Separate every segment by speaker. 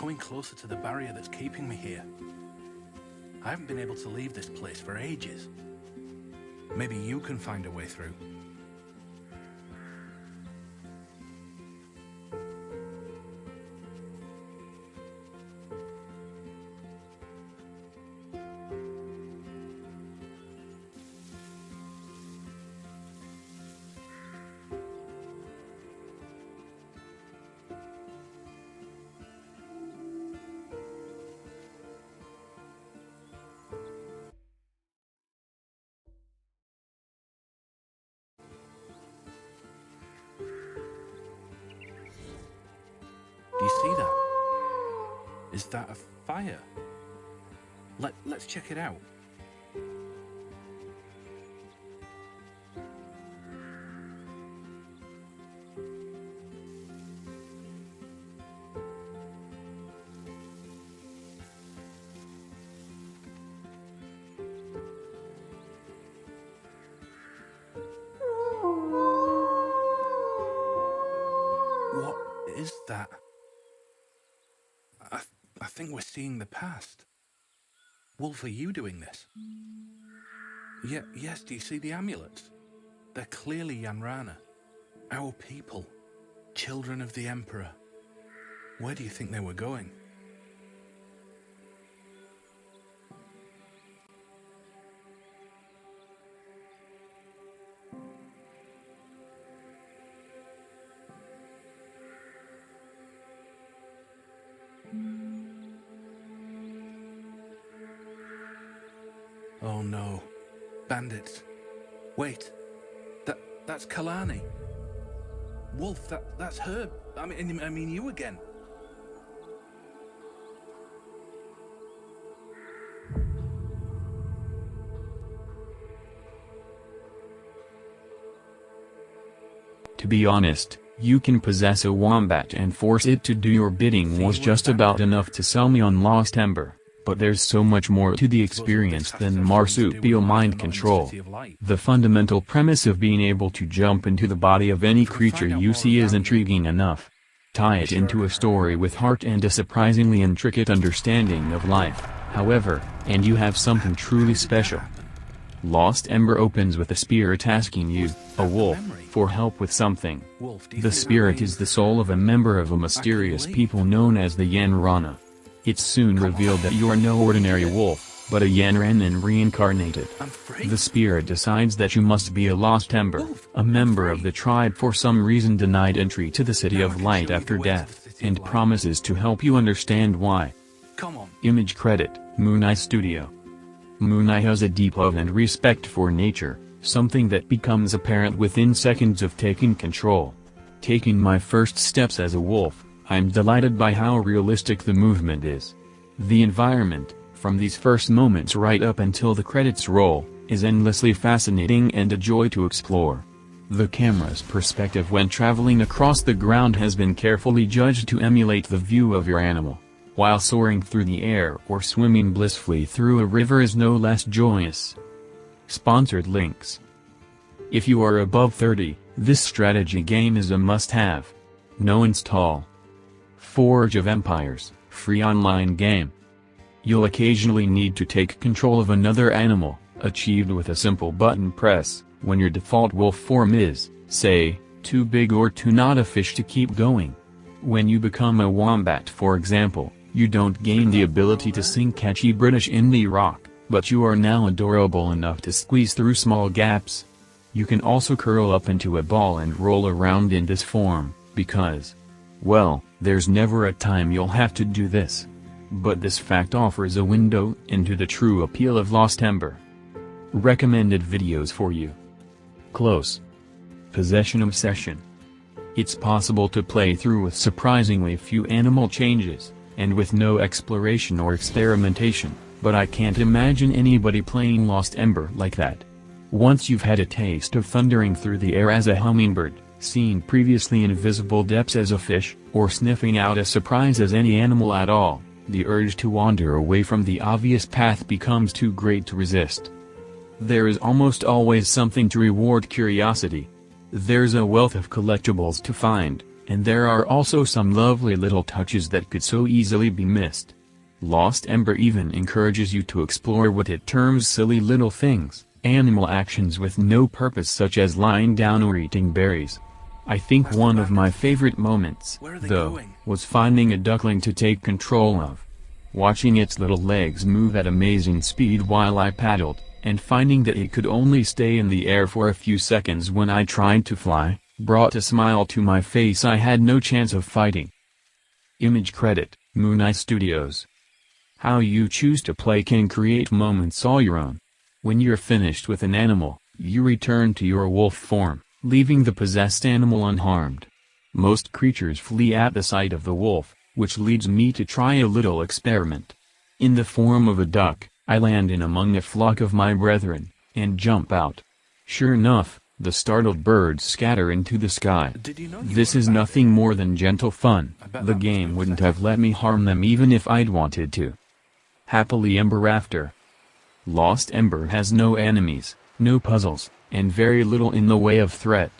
Speaker 1: coming closer to the barrier that's keeping me here. I haven't been able to leave this place for ages. Maybe you can find a way through. Do you see that? Is that a fire? Let's check it out. What is that? I think we're seeing the past. Wolf, are you doing this? Yes, do you see the amulets? They're clearly Yanrana. Our people. Children of the Emperor. Where do you think they were going? Oh no. Bandits. Wait. That's Kalani. Wolf, that's her. I mean you again.
Speaker 2: To be honest, you can possess a wombat and force it to do your bidding was just about enough to sell me on Lost Ember. But there's so much more to the experience than marsupial mind control. The fundamental premise of being able to jump into the body of any creature you see is intriguing enough. Tie it into a story with heart and a surprisingly intricate understanding of life, however, and you have something truly special. Lost Ember opens with a spirit asking you, a wolf, for help with something. The spirit is the soul of a member of a mysterious people known as the Yanrana. It's soon revealed that you are no ordinary wolf, but a Yanranan reincarnated. The spirit decides that you must be a Lost Ember, a member of the tribe for some reason denied entry to the City of Light after death, and promises to help you understand why. Image credit, Mooneye Studio. Mooneye has a deep love and respect for nature, something that becomes apparent within seconds of taking control. Taking my first steps as a wolf, I'm delighted by how realistic the movement is. The environment, from these first moments right up until the credits roll, is endlessly fascinating and a joy to explore. The camera's perspective when traveling across the ground has been carefully judged to emulate the view of your animal, while soaring through the air or swimming blissfully through a river is no less joyous. Sponsored links. If you are above 30, this strategy game is a must-have. No install. Forge of Empires, free online game. You'll occasionally need to take control of another animal, achieved with a simple button press, when your default wolf form is, say, too big or too not a fish to keep going. When you become a wombat for example, you don't gain the ability to sing catchy British indie rock, but you are now adorable enough to squeeze through small gaps. You can also curl up into a ball and roll around in this form, because, well, there's never a time you'll have to do this. But this fact offers a window into the true appeal of Lost Ember. Recommended videos for you. Close. Possession Obsession. It's possible to play through with surprisingly few animal changes, and with no exploration or experimentation, but I can't imagine anybody playing Lost Ember like that. Once you've had a taste of thundering through the air as a hummingbird, seeing previously invisible depths as a fish, or sniffing out a surprise as any animal at all, the urge to wander away from the obvious path becomes too great to resist. There is almost always something to reward curiosity. There's a wealth of collectibles to find, And there are also some lovely little touches that could so easily be missed. Lost Ember even encourages you to explore what it terms silly little things, animal actions with no purpose such as lying down or eating berries. I think one of my favorite moments, though, was finding a duckling to take control of. Watching its little legs move at amazing speed while I paddled, and finding that it could only stay in the air for a few seconds when I tried to fly, brought a smile to my face I had no chance of fighting. Image credit, Moon Eye Studios. How you choose to play can create moments all your own. When you're finished with an animal, you return to your wolf form, leaving the possessed animal unharmed. Most creatures flee at the sight of the wolf, which leads me to try a little experiment. In the form of a duck, I land in among a flock of my brethren, and jump out. Sure enough, the startled birds scatter into the sky. This is nothing more than gentle fun. The game wouldn't have let me harm them even if I'd wanted to. Happily Ember After. Lost Ember has no enemies, no puzzles, and very little in the way of threat.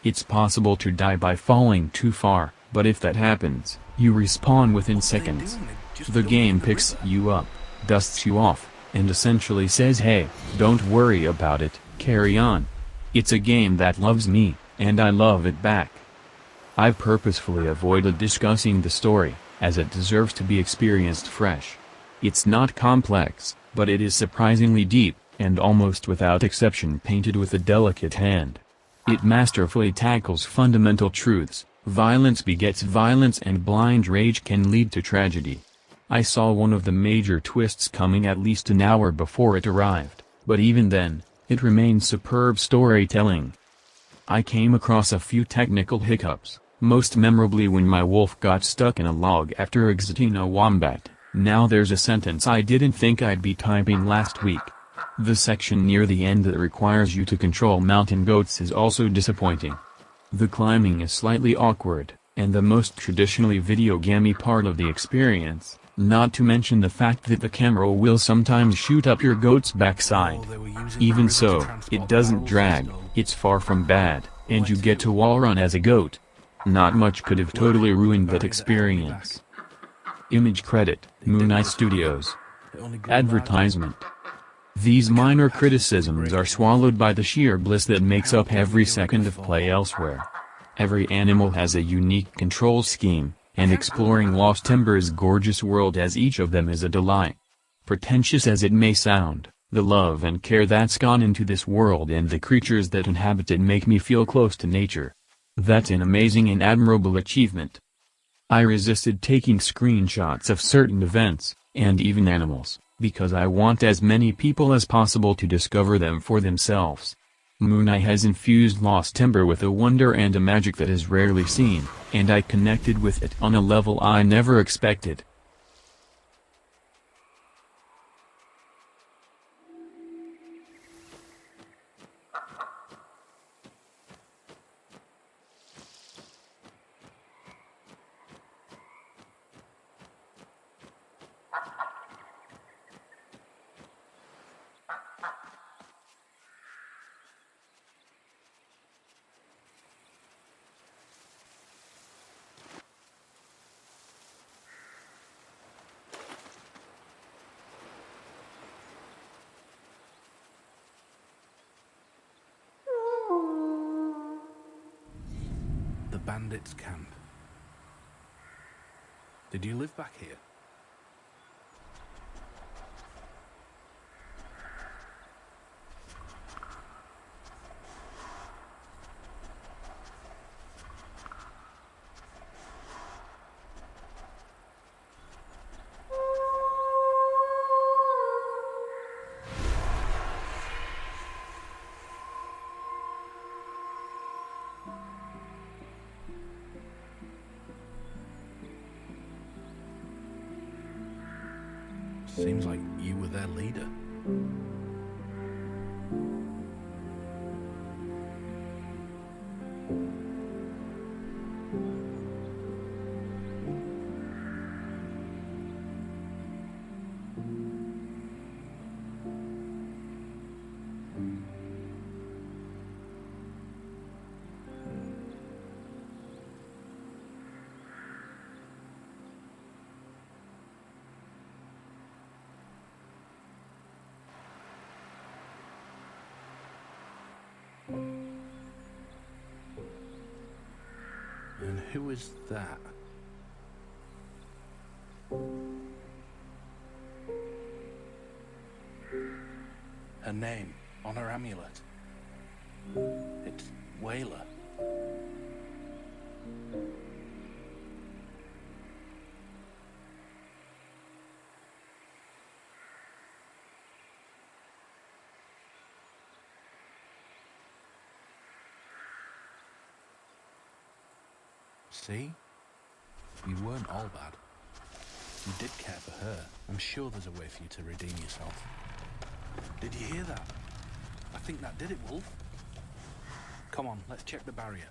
Speaker 2: It's possible to die by falling too far, but if that happens, you respawn within seconds. The game picks you up, dusts you off, and essentially says, hey, don't worry about it, carry on. It's a game that loves me, and I love it back. I've purposefully avoided discussing the story, as it deserves to be experienced fresh. It's not complex, but it is surprisingly deep, and almost without exception painted with a delicate hand. It masterfully tackles fundamental truths: violence begets violence and blind rage can lead to tragedy. I saw one of the major twists coming at least an hour before it arrived, but even then, it remained superb storytelling. I came across a few technical hiccups, most memorably when my wolf got stuck in a log after exiting a wombat. Now there's a sentence I didn't think I'd be typing last week. The section near the end that requires you to control mountain goats is also disappointing. The climbing is slightly awkward, and the most traditionally video gamey part of the experience, not to mention the fact that the camera will sometimes shoot up your goat's backside. Even so, it doesn't drag, it's far from bad, and you get to wall run as a goat. Not much could have totally ruined that experience. Image credit, Moon Eye Studios. Advertisement. These minor criticisms are swallowed by the sheer bliss that makes up every second of play elsewhere. Every animal has a unique control scheme, and exploring Lost Ember's gorgeous world as each of them is a delight. Pretentious as it may sound, the love and care that's gone into this world and the creatures that inhabit it make me feel close to nature. That's an amazing and admirable achievement. I resisted taking screenshots of certain events, and even animals, because I want as many people as possible to discover them for themselves. Moon Eye has infused Lost Ember with a wonder and a magic that is rarely seen, and I connected with it on a level I never expected.
Speaker 1: The bandits' camp. Did you live back here? Seems like you were their leader. And who is that? Her name on her amulet. It's Whaler. See? You weren't all bad. You did care for her. I'm sure there's a way for you to redeem yourself. Did you hear that? I think that did it, Wolf. Come on, let's check the barrier.